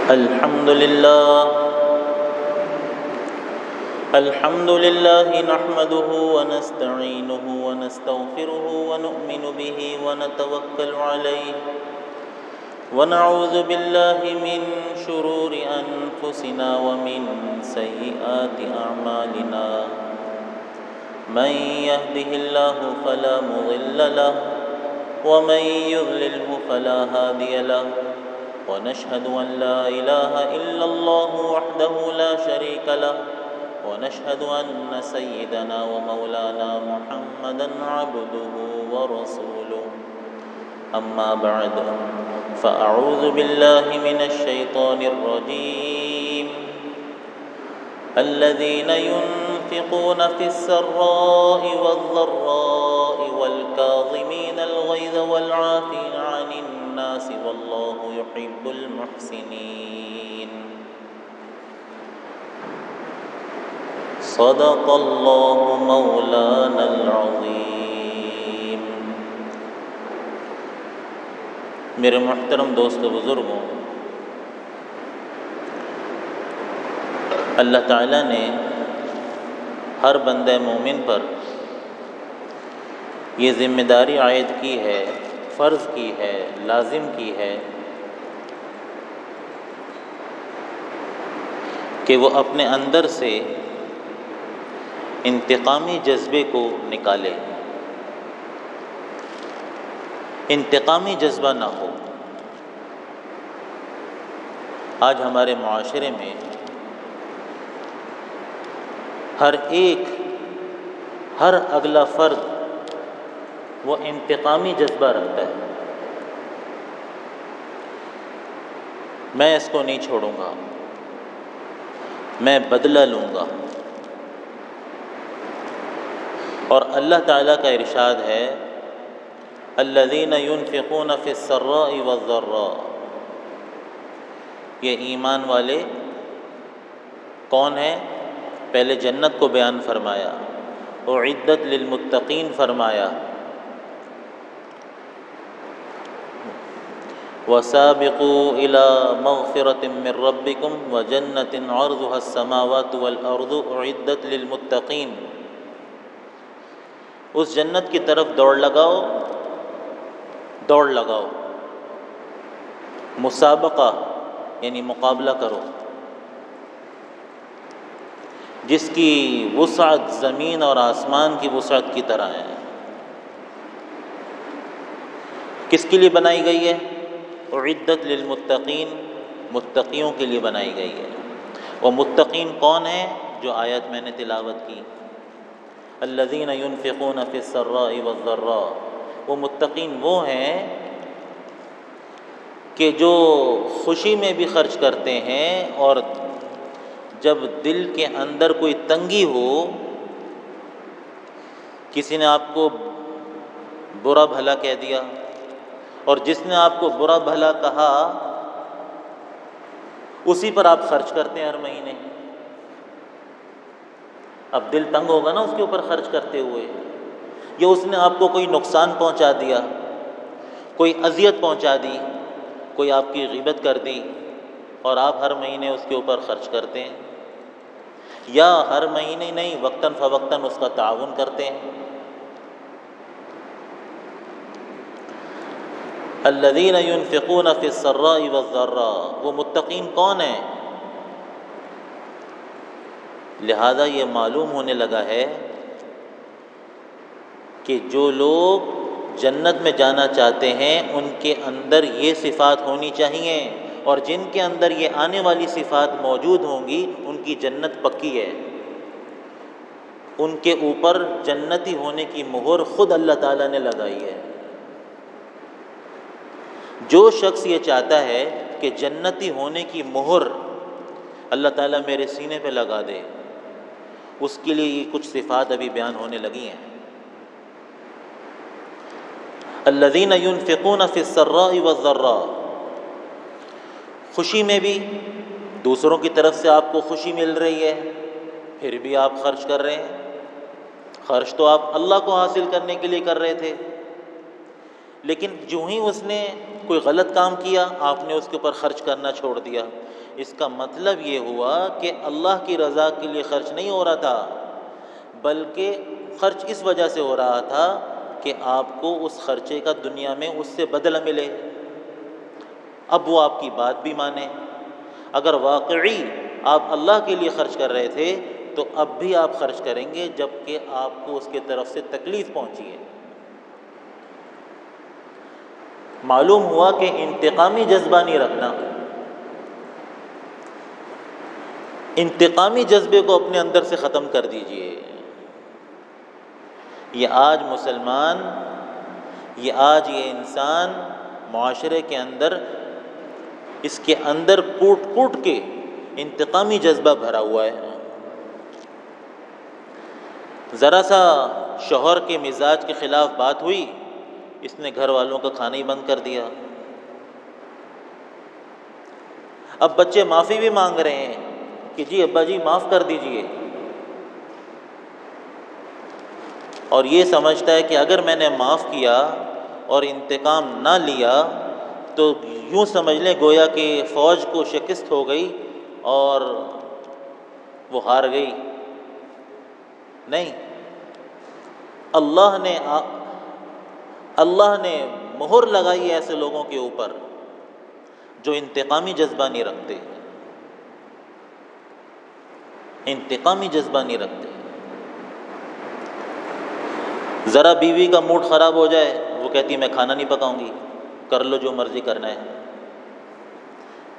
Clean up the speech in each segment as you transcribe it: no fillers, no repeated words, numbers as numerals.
الحمد لله نحمده ونستعينه ونستغفره ونؤمن به ونتوكل عليه ونعوذ بالله من شرور أنفسنا ومن سيئات أعمالنا من يهده الله فلا مضل له ومن يضلله فلا هادي له ونشهد أن لا إله إلا الله وحده لا شريك له ونشهد أن سيدنا ومولانا محمدًا عبده ورسوله أما بعد فأعوذ بالله من الشيطان الرجيم الذين ينفقون في السراء والضراء والكاظمين الغيظ والعافين عن الناس والله يحب المحسنين صدق اللہ مولانا العظیم۔ میرے محترم دوست و بزرگوں، اللہ تعالیٰ نے ہر بندہ مومن پر یہ ذمہ داری عائد کی ہے، فرض کی ہے، لازم کی ہے کہ وہ اپنے اندر سے انتقامی جذبے کو نکالے، انتقامی جذبہ نہ ہو۔ آج ہمارے معاشرے میں ہر اگلا فرد وہ انتقامی جذبہ رکھتا ہے، میں اس کو نہیں چھوڑوں گا، میں بدلہ لوں گا۔ اور اللہ تعالیٰ کا ارشاد ہے الذین ينفقون فی السراء والضراء، یہ ایمان والے کون ہیں؟ پہلے جنت کو بیان فرمایا، اعدت للمتقین فرمایا، وسابقوا إلى مغفرة من ربكم وجنة عرضها السماوات والأرض اعدت للمتقین۔ اس جنت کی طرف دوڑ لگاؤ، مسابقہ یعنی مقابلہ کرو، جس کی وسعت زمین اور آسمان کی وسعت کی طرح ہے۔ کس کے لیے بنائی گئی ہے؟ اعدت للمتقین، متقیوں کے لیے بنائی گئی ہے۔ وہ متقین کون ہیں؟ جو آیت میں نے تلاوت کی، الذین ينفقون فی السراء والضراء، وہ متقین وہ ہیں کہ جو خوشی میں بھی خرچ کرتے ہیں، اور جب دل کے اندر کوئی تنگی ہو، کسی نے آپ کو برا بھلا کہہ دیا، اور جس نے آپ کو برا بھلا کہا اسی پر آپ خرچ کرتے ہیں ہر مہینے۔ اب دل تنگ ہوگا نا اس کے اوپر خرچ کرتے ہوئے، یا اس نے آپ کو کوئی نقصان پہنچا دیا، کوئی اذیت پہنچا دی، کوئی آپ کی غیبت کر دی، اور آپ ہر مہینے اس کے اوپر خرچ کرتے ہیں، یا ہر مہینے نہیں وقتاً فوقتاً اس کا تعاون کرتے ہیں۔ الذین ينفقون فی السراء والضراء، وہ متقین کون ہیں؟ لہذا یہ معلوم ہونے لگا ہے کہ جو لوگ جنت میں جانا چاہتے ہیں ان کے اندر یہ صفات ہونی چاہیے، اور جن کے اندر یہ آنے والی صفات موجود ہوں گی ان کی جنت پکی ہے، ان کے اوپر جنتی ہونے کی مہر خود اللہ تعالیٰ نے لگائی ہے۔ جو شخص یہ چاہتا ہے کہ جنتی ہونے کی مہر اللہ تعالیٰ میرے سینے پہ لگا دے، اس کے لیے یہ کچھ صفات ابھی بیان ہونے لگی ہیں۔ الذین ينفقون فی السراء والضراء، خوشی میں بھی دوسروں کی طرف سے آپ کو خوشی مل رہی ہے، پھر بھی آپ خرچ کر رہے ہیں۔ خرچ تو آپ اللہ کو حاصل کرنے کے لیے کر رہے تھے، لیکن جو ہی اس نے کوئی غلط کام کیا، آپ نے اس کے اوپر خرچ کرنا چھوڑ دیا، اس کا مطلب یہ ہوا کہ اللہ کی رضا کے لیے خرچ نہیں ہو رہا تھا، بلکہ خرچ اس وجہ سے ہو رہا تھا کہ آپ کو اس خرچے کا دنیا میں اس سے بدلہ ملے۔ اب وہ آپ کی بات بھی مانے۔ اگر واقعی آپ اللہ کے لیے خرچ کر رہے تھے تو اب بھی آپ خرچ کریں گے جب کہ آپ کو اس کی طرف سے تکلیف پہنچی ہے۔ معلوم ہوا کہ انتقامی جذبہ نہیں رکھنا، انتقامی جذبے کو اپنے اندر سے ختم کر دیجئے۔ یہ آج مسلمان، یہ انسان معاشرے کے اندر، اس کے اندر کوٹ کوٹ کے انتقامی جذبہ بھرا ہوا ہے۔ ذرا سا شوہر کے مزاج کے خلاف بات ہوئی، اس نے گھر والوں کا کھانا ہی بند کر دیا۔ اب بچے معافی بھی مانگ رہے ہیں کہ جی ابا جی معاف کر دیجئے، اور یہ سمجھتا ہے کہ اگر میں نے معاف کیا اور انتقام نہ لیا تو یوں سمجھ لیں گویا کہ فوج کو شکست ہو گئی اور وہ ہار گئی۔ نہیں، اللہ نے مہر لگائی ایسے لوگوں کے اوپر جو انتقامی جذبہ نہیں رکھتے، انتقامی جذبہ نہیں رکھتے۔ ذرا بیوی کا موڈ خراب ہو جائے، وہ کہتی میں کھانا نہیں پکاؤں گی، کر لو جو مرضی کرنا ہے،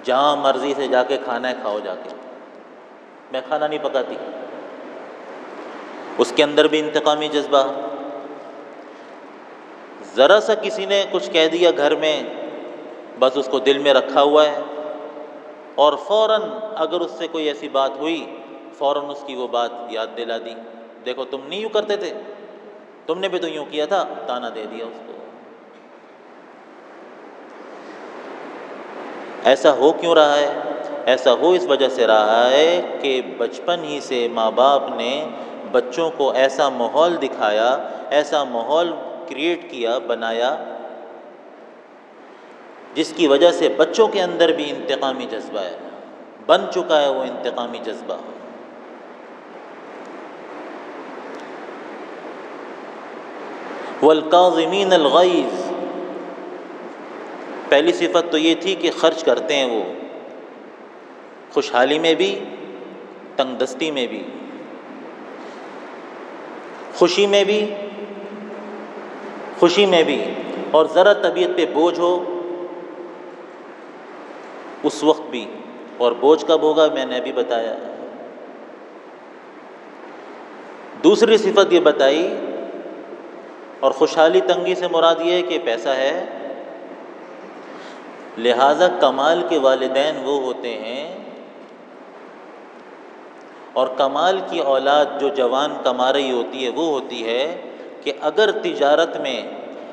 جہاں مرضی سے جا کے کھانا ہے کھاؤ جا کے، میں کھانا نہیں پکاتی۔ اس کے اندر بھی انتقامی جذبہ۔ ذرا سا کسی نے کچھ کہہ دیا گھر میں، بس اس کو دل میں رکھا ہوا ہے، اور فوراً اگر اس سے کوئی ایسی بات ہوئی فوراً اس کی وہ بات یاد دلا دی، دیکھو تم نہیں یوں کرتے تھے، تم نے بھی تو یوں کیا تھا، تانا دے دیا اس کو۔ ایسا ہو کیوں رہا ہے؟ ایسا ہو اس وجہ سے رہا ہے کہ بچپن ہی سے ماں باپ نے بچوں کو ایسا ماحول دکھایا، ایسا ماحول کریٹ کیا، بنایا، جس کی وجہ سے بچوں کے اندر بھی انتقامی جذبہ ہے، بن چکا ہے وہ انتقامی جذبہ۔ والکاظمین الغیظ، پہلی صفت تو یہ تھی کہ خرچ کرتے ہیں وہ، خوشحالی میں بھی، تنگ دستی میں بھی، خوشی میں بھی، اور ذرا طبیعت پہ بوجھ ہو اس وقت بھی۔ اور بوجھ کب ہوگا میں نے ابھی بتایا۔ دوسری صفت یہ بتائی، اور خوشحالی تنگی سے مراد یہ ہے کہ پیسہ ہے، لہذا کمال کے والدین وہ ہوتے ہیں، اور کمال کی اولاد جو جوان کما رہی ہوتی ہے وہ ہوتی ہے کہ اگر تجارت میں،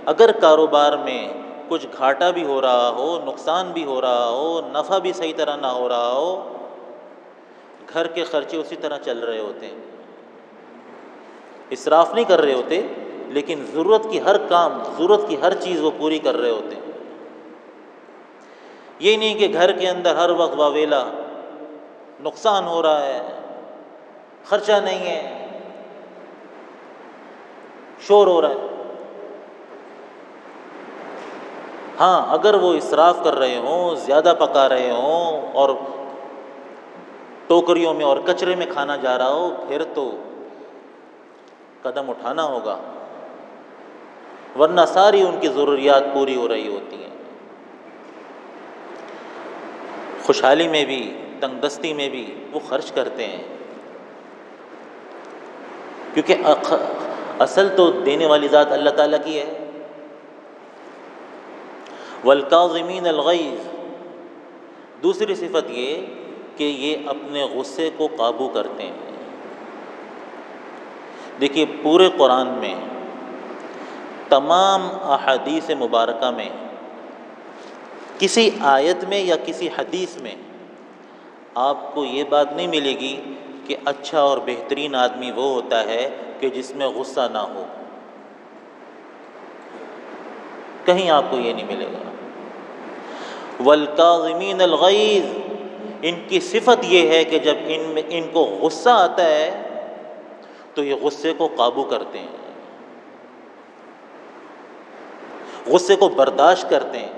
اگر کاروبار میں کچھ گھاٹا بھی ہو رہا ہو، نقصان بھی ہو رہا ہو، نفع بھی صحیح طرح نہ ہو رہا ہو، گھر کے خرچے اسی طرح چل رہے ہوتے ہیں، اسراف نہیں کر رہے ہوتے، لیکن ضرورت کی ہر کام، ضرورت کی ہر چیز وہ پوری کر رہے ہوتے ہیں۔ یہ نہیں کہ گھر کے اندر ہر وقت واویلا، نقصان ہو رہا ہے، خرچہ نہیں ہے، شور ہو رہا ہے۔ ہاں اگر وہ اسراف کر رہے ہوں، زیادہ پکا رہے ہوں اور ٹوکریوں میں اور کچرے میں کھانا جا رہا ہو، پھر تو قدم اٹھانا ہوگا، ورنہ ساری ان کی ضروریات پوری ہو رہی ہوتی ہیں۔ خوشحالی میں بھی، تنگ دستی میں بھی وہ خرچ کرتے ہیں، کیونکہ اصل تو دینے والی ذات اللہ تعالیٰ کی ہے۔ والکاظمین الغیظ، دوسری صفت یہ کہ یہ اپنے غصے کو قابو کرتے ہیں۔ دیکھیے پورے قرآن میں، تمام احادیث مبارکہ میں، کسی آیت میں یا کسی حدیث میں آپ کو یہ بات نہیں ملے گی کہ اچھا اور بہترین آدمی وہ ہوتا ہے کہ جس میں غصہ نہ ہو، کہیں آپ کو یہ نہیں ملے گا۔ والکاظمین الغیظ، ان کی صفت یہ ہے کہ جب ان کو غصہ آتا ہے تو یہ غصے کو قابو کرتے ہیں، غصے کو برداشت کرتے ہیں۔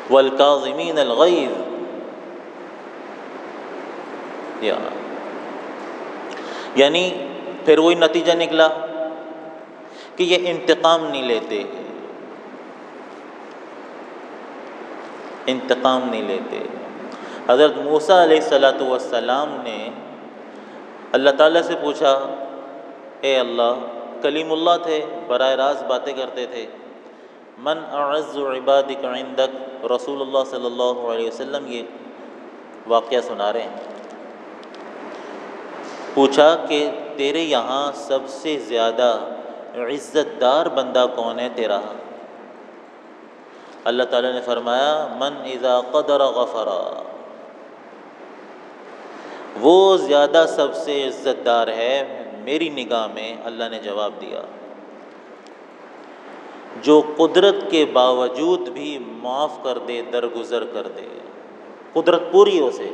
والکاظمین الغیظ، یعنی پھر وہی نتیجہ نکلا کہ یہ انتقام نہیں لیتے، انتقام نہیں لیتے۔ حضرت موسیٰ علیہ السلام نے اللہ تعالیٰ سے پوچھا، اے اللہ، کلیم اللہ تھے، براہ راست باتیں کرتے تھے، من اعز عبادک عندک، رسول اللہ صلی اللہ علیہ وسلم یہ واقعہ سنا رہے ہیں۔ پوچھا کہ تیرے یہاں سب سے زیادہ عزت دار بندہ کون ہے تیرا؟ اللہ تعالیٰ نے فرمایا، من اذا قدر غفر، وہ زیادہ سب سے عزت دار ہے میری نگاہ میں۔ اللہ نے جواب دیا، جو قدرت کے باوجود بھی معاف کر دے، درگزر کر دے، قدرت پوری ہو سے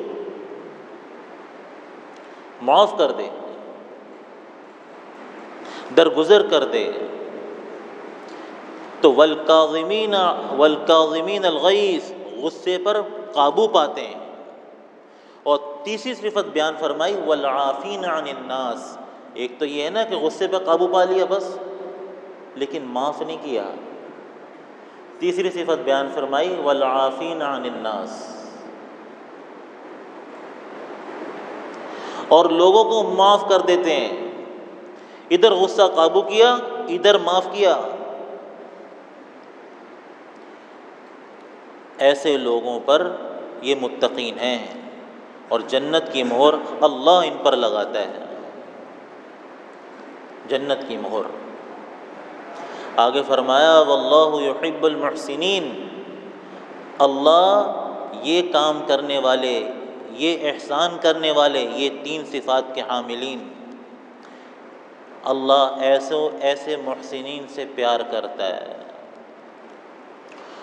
معاف کر دے، درگزر کر دے۔ تو والکاظمین الغیظ، غصے پر قابو پاتے ہیں۔ اور تیسری صفت بیان فرمائی، والعافین عن الناس، ایک تو یہ ہے نا کہ غصے پہ قابو پا لیا بس، لیکن معاف نہیں کیا۔ تیسری صفت بیان فرمائی، والعافین عن الناس، اور لوگوں کو معاف کر دیتے ہیں۔ ادھر غصہ قابو کیا، ادھر معاف کیا۔ ایسے لوگوں پر یہ متقین ہیں، اور جنت کی مہر اللہ ان پر لگاتا ہے، جنت کی مہر۔ آگے فرمایا، واللہ یحب المحسنین، اللہ یہ کام کرنے والے، یہ احسان کرنے والے، یہ تین صفات کے حاملین، اللہ ایسے محسنین سے پیار کرتا ہے۔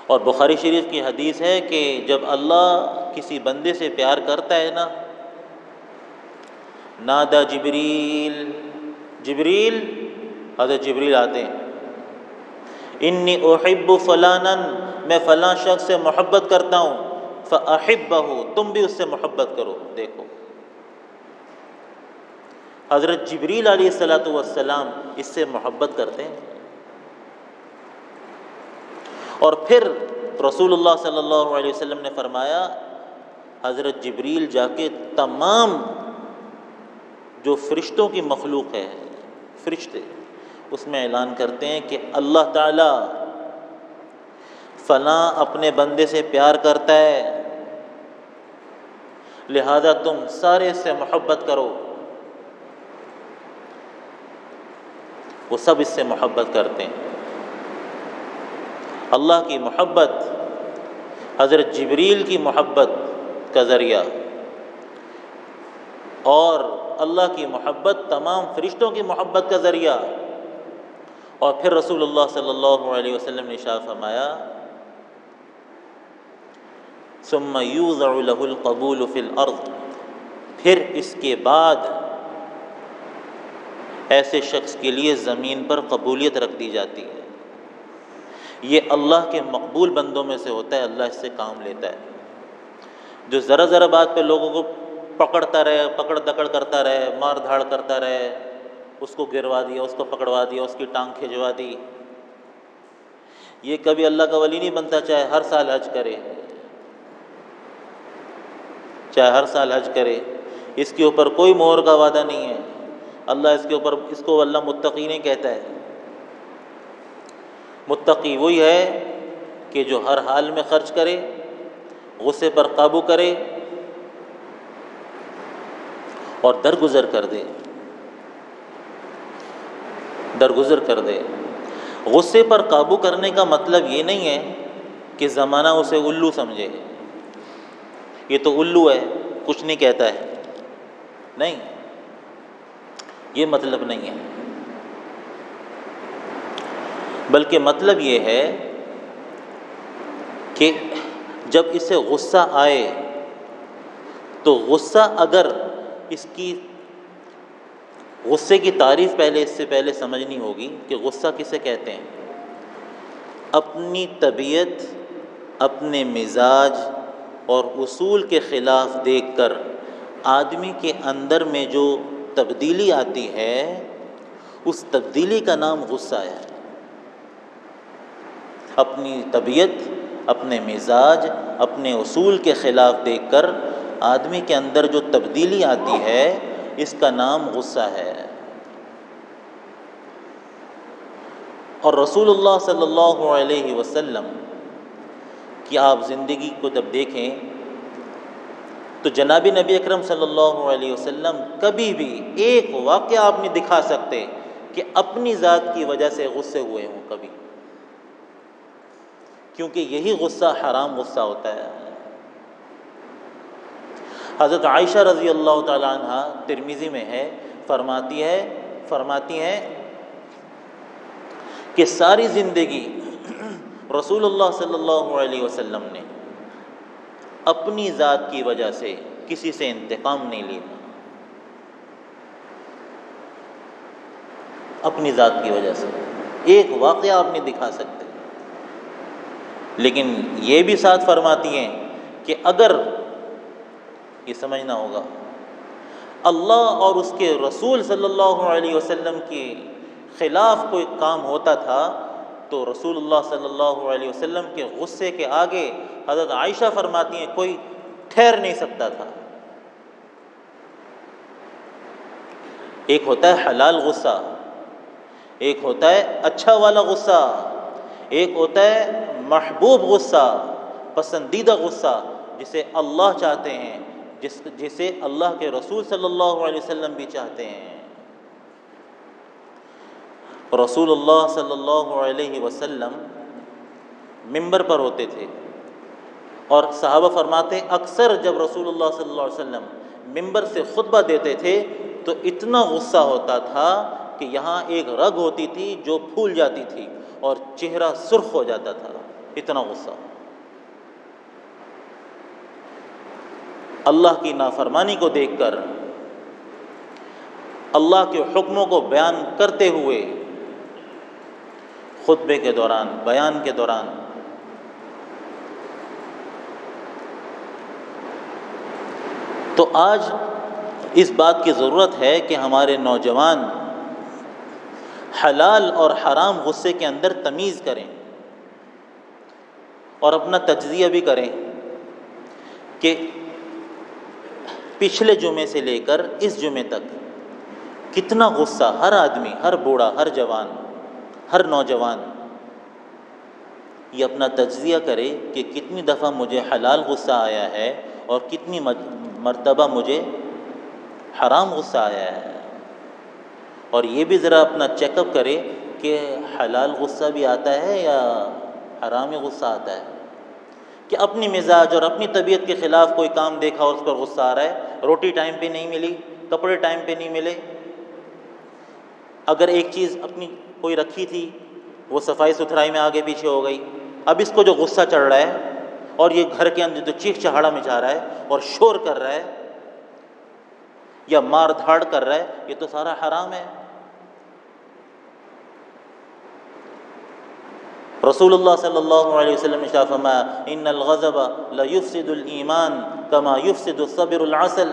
اور بخاری شریف کی حدیث ہے کہ جب اللہ کسی بندے سے پیار کرتا ہے نا، نادا جبریل، جبریل، حضرت جبریل آتے ہیں، انی احب فلانا، میں فلاں شخص سے محبت کرتا ہوں، فاحبہ، تم بھی اس سے محبت کرو۔ دیکھو حضرت جبریل علیہ السلام اس سے محبت کرتے ہیں۔ اور پھر رسول اللہ صلی اللہ علیہ وسلم نے فرمایا، حضرت جبریل جا کے تمام جو فرشتوں کی مخلوق ہے، فرشتے، اس میں اعلان کرتے ہیں کہ اللہ تعالیٰ فلاں اپنے بندے سے پیار کرتا ہے، لہذا تم سارے اس سے محبت کرو۔ وہ سب اس سے محبت کرتے ہیں۔ اللہ کی محبت حضرت جبریل کی محبت کا ذریعہ، اور اللہ کی محبت تمام فرشتوں کی محبت کا ذریعہ۔ اور پھر رسول اللہ صلی اللہ علیہ وسلم نے ارشاد فرمایا، ثم یوضع له القبول فی الارض، پھر اس کے بعد ایسے شخص کے لیے زمین پر قبولیت رکھ دی جاتی ہے۔ یہ اللہ کے مقبول بندوں میں سے ہوتا ہے، اللہ اس سے کام لیتا ہے۔ جو ذرا ذرا بات پہ لوگوں کو پکڑتا رہے، پکڑ دکڑ کرتا رہے، مار دھاڑ کرتا رہے، اس کو گروا دیا، اس کو پکڑوا دیا، اس کی ٹانگ کھنچوا دی، یہ کبھی اللہ کا ولی نہیں بنتا، چاہے ہر سال حج کرے، چاہے ہر سال حج کرے، اس کے اوپر کوئی مہر کا وعدہ نہیں ہے۔ اللہ اس کو اللہ متقی نہیں کہتا ہے۔ متقی وہی ہے کہ جو ہر حال میں خرچ کرے، غصے پر قابو کرے اور درگزر کر دے، درگزر کر دے۔ غصے پر قابو کرنے کا مطلب یہ نہیں ہے کہ زمانہ اسے الو سمجھے، یہ تو الو ہے، کچھ نہیں کہتا ہے، نہیں، یہ مطلب نہیں ہے۔ بلکہ مطلب یہ ہے کہ کہ جب اسے غصہ آئے تو غصہ اگر اس کی غصے کی تعریف اس سے پہلے سمجھنی ہوگی کہ غصہ کسے کہتے ہیں۔ اپنی طبیعت، اپنے مزاج اور اصول کے خلاف دیکھ کر آدمی کے اندر میں جو تبدیلی آتی ہے، اس تبدیلی کا نام غصہ ہے۔ اپنی طبیعت، اپنے مزاج، اپنے اصول کے خلاف دیکھ کر آدمی کے اندر جو تبدیلی آتی ہے، اس کا نام غصہ ہے۔ اور رسول اللہ صلی اللہ علیہ وسلم کی آپ زندگی کو جب دیکھیں تو جناب نبی اکرم صلی اللہ علیہ وسلم کبھی بھی ایک واقعہ آپ نہیں دکھا سکتے کہ اپنی ذات کی وجہ سے غصے ہوئے ہوں کبھی، کیونکہ یہی غصہ حرام غصہ ہوتا ہے۔ حضرت عائشہ رضی اللہ تعالی عنہ ترمذی میں ہے، فرماتی ہیں کہ ساری زندگی رسول اللہ صلی اللہ علیہ وسلم نے اپنی ذات کی وجہ سے کسی سے انتقام نہیں لیا، اپنی ذات کی وجہ سے ایک واقعہ آپ نہیں دکھا سکتے۔ لیکن یہ بھی ساتھ فرماتی ہیں کہ اگر یہ سمجھنا ہوگا اللہ اور اس کے رسول صلی اللہ علیہ وسلم کے خلاف کوئی کام ہوتا تھا تو رسول اللہ صلی اللہ علیہ وسلم کے غصے کے آگے حضرت عائشہ فرماتی ہیں کوئی ٹھہر نہیں سکتا تھا۔ ایک ہوتا ہے حلال غصہ، ایک ہوتا ہے اچھا والا غصہ، ایک ہوتا ہے محبوب غصہ، پسندیدہ غصہ، جسے اللہ چاہتے ہیں، جسے اللہ کے رسول صلی اللہ علیہ وسلم بھی چاہتے ہیں۔ رسول اللہ صلی اللہ علیہ وسلم منبر پر ہوتے تھے اور صحابہ فرماتے ہیں اکثر جب رسول اللہ صلی اللہ علیہ وسلم منبر سے خطبہ دیتے تھے تو اتنا غصہ ہوتا تھا کہ یہاں ایک رگ ہوتی تھی جو پھول جاتی تھی اور چہرہ سرخ ہو جاتا تھا، اتنا غصہ۔ اللہ کی نافرمانی کو دیکھ کر، اللہ کے حکموں کو بیان کرتے ہوئے، خطبے کے دوران، بیان کے دوران تو آج اس بات کی ضرورت ہے کہ ہمارے نوجوان حلال اور حرام غصے کے اندر تمیز کریں اور اپنا تجزیہ بھی کریں کہ پچھلے جمعے سے لے کر اس جمعے تک کتنا غصہ ہر آدمی، ہر بوڑھا، ہر جوان، ہر نوجوان یہ اپنا تجزیہ کرے کہ کتنی دفعہ مجھے حلال غصہ آیا ہے اور کتنی مرتبہ مجھے حرام غصہ آیا ہے، اور یہ بھی ذرا اپنا چیک اپ کرے کہ حلال غصہ بھی آتا ہے یا حرامی غصہ آتا ہے، کہ اپنی مزاج اور اپنی طبیعت کے خلاف کوئی کام دیکھا اور اس پر غصہ آ رہا ہے، روٹی ٹائم پہ نہیں ملی، کپڑے ٹائم پہ نہیں ملے، اگر ایک چیز اپنی کوئی رکھی تھی وہ صفائی ستھرائی میں آگے پیچھے ہو گئی، اب اس کو جو غصہ چڑھ رہا ہے اور یہ گھر کے اندر جو چیخ چہاڑا مچا رہا ہے اور شور کر رہا ہے یا مار دھاڑ کر رہا ہے، یہ تو سارا حرام ہے۔ رسول اللہ صلی اللہ علیہ وسلم نے ارشاد فرمایا ان الغضب لا يفسد الایمان کما يفسد الصبر العسل،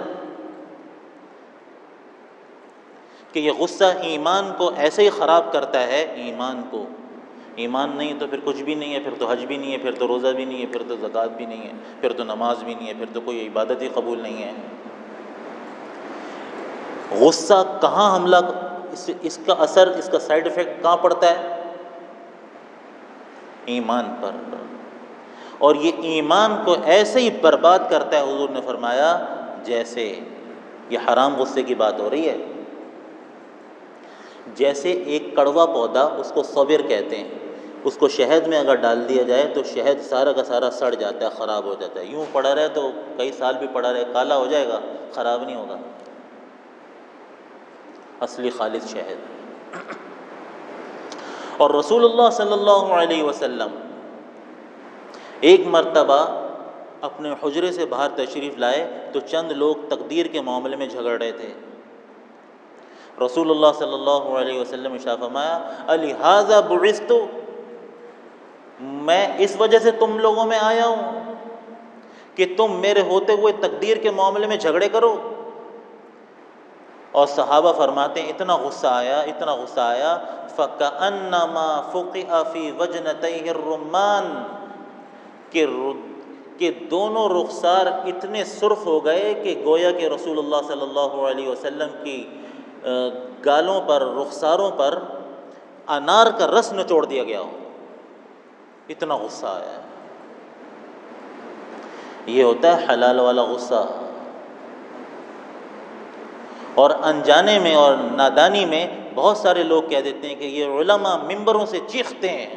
کہ یہ غصہ ایمان کو ایسے ہی خراب کرتا ہے، ایمان کو، ایمان نہیں تو پھر کچھ بھی نہیں ہے، پھر تو حج بھی نہیں ہے، پھر تو روزہ بھی نہیں ہے، پھر تو زکوٰۃ بھی نہیں ہے، پھر تو نماز بھی نہیں ہے، پھر تو کوئی عبادت ہی قبول نہیں ہے۔ غصہ کہاں حملہ، اس کا اثر، اس کا سائیڈ ایفیکٹ کہاں پڑتا ہے؟ ایمان پر، اور یہ ایمان کو ایسے ہی برباد کرتا ہے، حضور نے فرمایا جیسے، یہ حرام غصے کی بات ہو رہی ہے، جیسے ایک کڑوا پودا، اس کو صبر کہتے ہیں، اس کو شہد میں اگر ڈال دیا جائے تو شہد سارا کا سارا سڑ جاتا ہے، خراب ہو جاتا ہے، یوں پڑا رہے تو کئی سال بھی پڑا رہے کالا ہو جائے گا، خراب نہیں ہوگا، اصلی خالص شہد۔ اور رسول اللہ صلی اللہ علیہ وسلم ایک مرتبہ اپنے حجرے سے باہر تشریف لائے تو چند لوگ تقدیر کے معاملے میں جھگڑ رہے تھے۔ رسول اللہ صلی اللہ علیہ وسلم نے ارشاد فرمایا الہٰذا بعثت، میں اس وجہ سے تم لوگوں میں آیا ہوں کہ تم میرے ہوتے ہوئے تقدیر کے معاملے میں جھگڑے کرو۔ اور صحابہ فرماتے ہیں اتنا غصہ آیا فَكَأَنَّمَا فُقِعَ فِي وَجْنَتَيْهِ الرُّمَّانِ کہ دونوں رخسار اتنے سرخ ہو گئے کہ گویا کہ رسول اللہ صلی اللہ علیہ وسلم کی گالوں پر، رخساروں پر انار کا رس نچوڑ دیا گیا ہو، اتنا غصہ آیا ہے۔ یہ ہوتا ہے حلال والا غصہ۔ اور انجانے میں اور نادانی میں بہت سارے لوگ کہہ دیتے ہیں کہ یہ علماء ممبروں سے چیختے ہیں،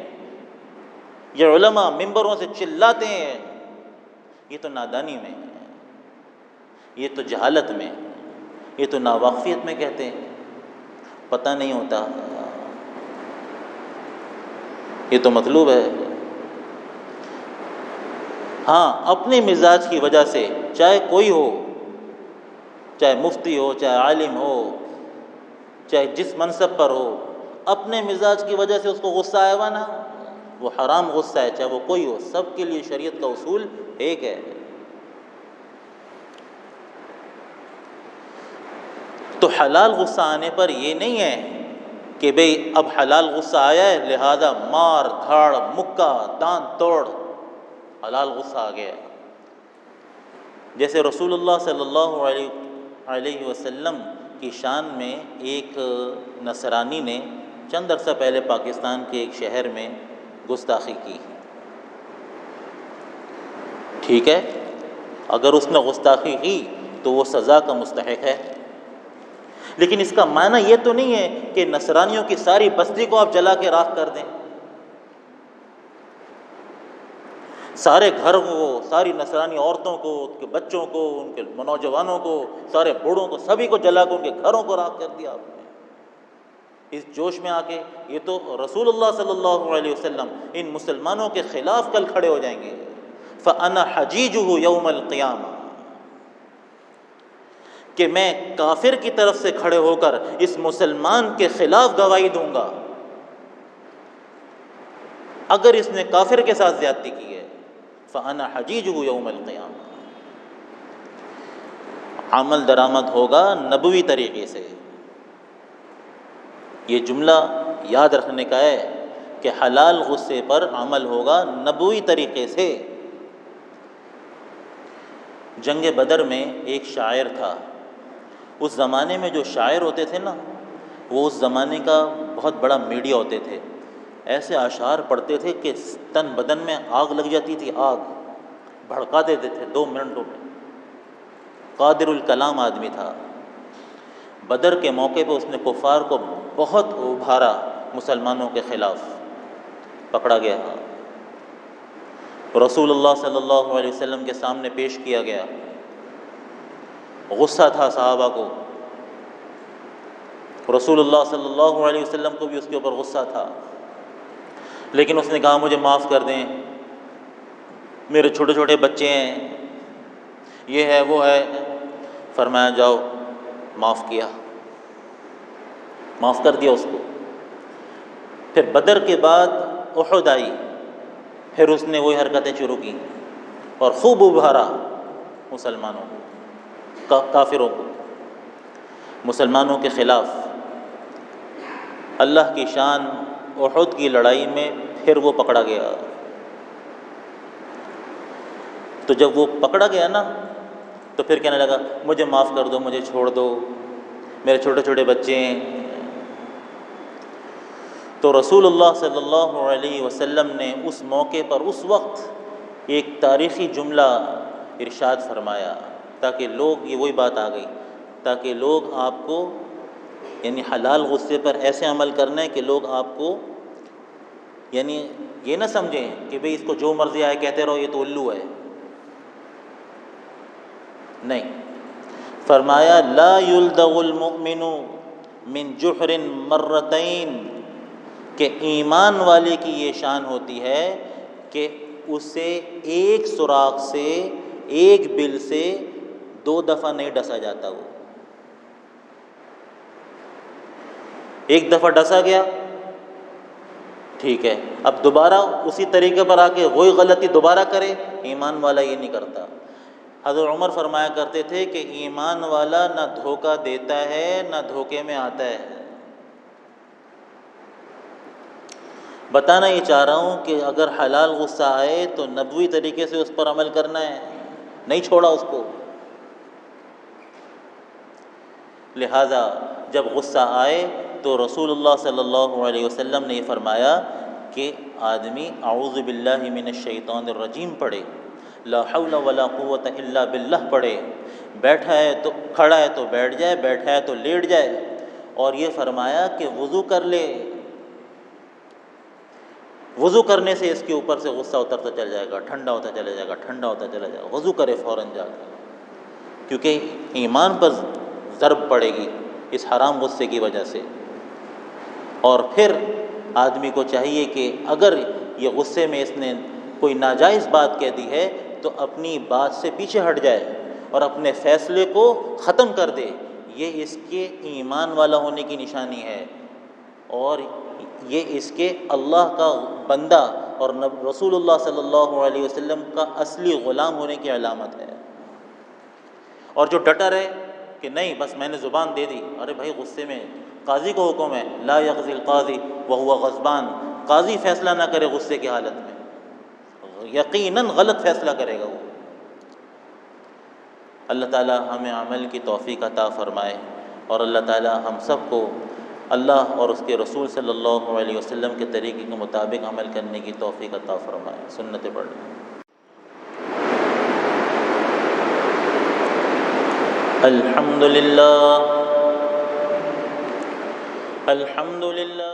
یہ علماء ممبروں سے چلاتے ہیں، یہ تو نادانی میں ہے، یہ تو جہالت میں، یہ تو ناواقفیت میں کہتے ہیں، پتہ نہیں ہوتا، یہ تو مطلوب ہے۔ ہاں اپنے مزاج کی وجہ سے چاہے کوئی ہو، چاہے مفتی ہو، چاہے عالم ہو، چاہے جس منصب پر ہو، اپنے مزاج کی وجہ سے اس کو غصہ آئے گا نا، وہ حرام غصہ ہے، چاہے وہ کوئی ہو، سب کے لیے شریعت کا اصول ایک ہے۔ تو حلال غصہ آنے پر یہ نہیں ہے کہ بھئی اب حلال غصہ آیا ہے لہذا مار دھاڑ مکہ دان توڑ، حلال غصہ آ گیا۔ جیسے رسول اللہ صلی اللہ علیہ وسلم کی شان میں ایک نصرانی نے چند عرصہ پہلے پاکستان کے ایک شہر میں گستاخی کی، ٹھیک ہے، اگر اس نے گستاخی کی تو وہ سزا کا مستحق ہے، لیکن اس کا معنی یہ تو نہیں ہے کہ نصرانیوں کی ساری بستی کو آپ جلا کے راکھ کر دیں، سارے گھر کو، ساری نصرانی عورتوں کو، ان کے بچوں کو، ان کے نوجوانوں کو، سارے بوڑھوں کو، سبھی کو جلا کے ان کے گھروں کو راکھ کر دیا آپ نے اس جوش میں آ کے۔ یہ تو رسول اللہ صلی اللہ علیہ وسلم ان مسلمانوں کے خلاف کل کھڑے ہو جائیں گے، فَأَنَا حَجِيجُهُ يَوْمَ الْقِيَامَةِ، کہ میں کافر کی طرف سے کھڑے ہو کر اس مسلمان کے خلاف گواہی دوں گا اگر اس نے کافر کے ساتھ زیادتی کی ہے۔ فَأَنَا حَجِيجُهُ يَوْمَ الْقِيَامَةِ، عمل درآمد ہوگا نبوی طریقے سے۔ یہ جملہ یاد رکھنے کا ہے کہ حلال غصے پر عمل ہوگا نبوی طریقے سے۔ جنگ بدر میں ایک شاعر تھا، اس زمانے میں جو شاعر ہوتے تھے نا وہ اس زمانے کا بہت بڑا میڈیا ہوتے تھے، ایسے اشعار پڑھتے تھے کہ تن بدن میں آگ لگ جاتی تھی، آگ بھڑکا دیتے تھے 2 منٹوں میں۔ قادر الکلام آدمی تھا۔ بدر کے موقع پہ اس نے کفار کو بہت ابھارا، مسلمانوں کے خلاف پکڑا گیا، رسول اللہ صلی اللہ علیہ وسلم کے سامنے پیش کیا گیا، غصہ تھا صحابہ کو، رسول اللہ صلی اللہ علیہ وسلم کو بھی اس کے اوپر غصہ تھا، لیکن اس نے کہا مجھے معاف کر دیں، میرے چھوٹے چھوٹے بچے ہیں، یہ ہے وہ ہے۔ فرمایا جاؤ، معاف کیا، معاف کر دیا اس کو۔ پھر بدر کے بعد احد آئی، پھر اس نے وہی حرکتیں شروع کی اور خوب ابھارا مسلمانوں کو، کافروں کو، مسلمانوں کے خلاف۔ اللہ کی شان، احد کی لڑائی میں پھر وہ پکڑا گیا۔ تو جب وہ پکڑا گیا نا تو پھر کہنے لگا مجھے معاف کر دو، مجھے چھوڑ دو، میرے چھوٹے چھوٹے بچے ہیں۔ تو رسول اللہ صلی اللہ علیہ وسلم نے اس موقع پر اس وقت ایک تاریخی جملہ ارشاد فرمایا، تاکہ لوگ، یہ وہی بات آ گئی، تاکہ لوگ آپ کو، یعنی حلال غصے پر ایسے عمل کرنا ہے کہ لوگ آپ کو، یعنی یہ نہ سمجھیں کہ بھئی اس کو جو مرضی آئے کہتے رہو، یہ تو الو ہے، نہیں۔ فرمایا لا یلدغ المؤمن من جحر مرتين، کہ ایمان والے کی یہ شان ہوتی ہے کہ اسے ایک سوراخ سے، ایک بل سے 2 دفعہ نہیں ڈسا جاتا. وہ ایک دفعہ ڈسا گیا، ٹھیک ہے، اب دوبارہ اسی طریقے پر آ کے وہی غلطی دوبارہ کرے، ایمان والا یہ نہیں کرتا. حضرت عمر فرمایا کرتے تھے کہ ایمان والا نہ دھوکہ دیتا ہے نہ دھوکے میں آتا ہے. بتانا یہ چاہ رہا ہوں کہ اگر حلال غصہ آئے تو نبوی طریقے سے اس پر عمل کرنا ہے، نہیں چھوڑا اس کو. لہٰذا جب غصہ آئے تو رسول اللہ صلی اللہ علیہ وسلم نے یہ فرمایا کہ آدمی اعوذ باللہ من الشیطان الرجیم پڑھے، لا حول ولا قوت الا باللہ پڑھے، بیٹھا ہے تو کھڑا ہے تو بیٹھ جائے، بیٹھا ہے تو لیٹ جائے. اور یہ فرمایا کہ وضو کر لے، وضو کرنے سے اس کے اوپر سے غصہ اترتا چل جائے گا، ٹھنڈا ہوتا چلا جائے گا، ٹھنڈا ہوتا چلا جائے گا. وضو کرے فوراً جا کے، کیونکہ ایمان پر ضرب پڑے گی اس حرام غصے کی وجہ سے. اور پھر آدمی کو چاہیے کہ اگر یہ غصے میں اس نے کوئی ناجائز بات کہہ دی ہے تو اپنی بات سے پیچھے ہٹ جائے اور اپنے فیصلے کو ختم کر دے. یہ اس کے ایمان والا ہونے کی نشانی ہے، اور یہ اس کے اللہ کا بندہ اور رسول اللہ صلی اللہ علیہ وسلم کا اصلی غلام ہونے کی علامت ہے. اور جو ڈٹا رہے کہ نہیں بس میں نے زبان دے دی، ارے بھائی غصے میں قاضی کو حکم ہے لا یقضی القاضی وہو غضبان، قاضی فیصلہ نہ کرے غصے کی حالت میں، یقیناً غلط فیصلہ کرے گا وہ. اللہ تعالی ہمیں عمل کی توفیق عطا فرمائے، اور اللہ تعالی ہم سب کو اللہ اور اس کے رسول صلی اللہ علیہ وسلم کے طریقے کے مطابق عمل کرنے کی توفیق عطا فرمائے. سنتیں پڑھ لیں. الحمد للہ الحمد للہ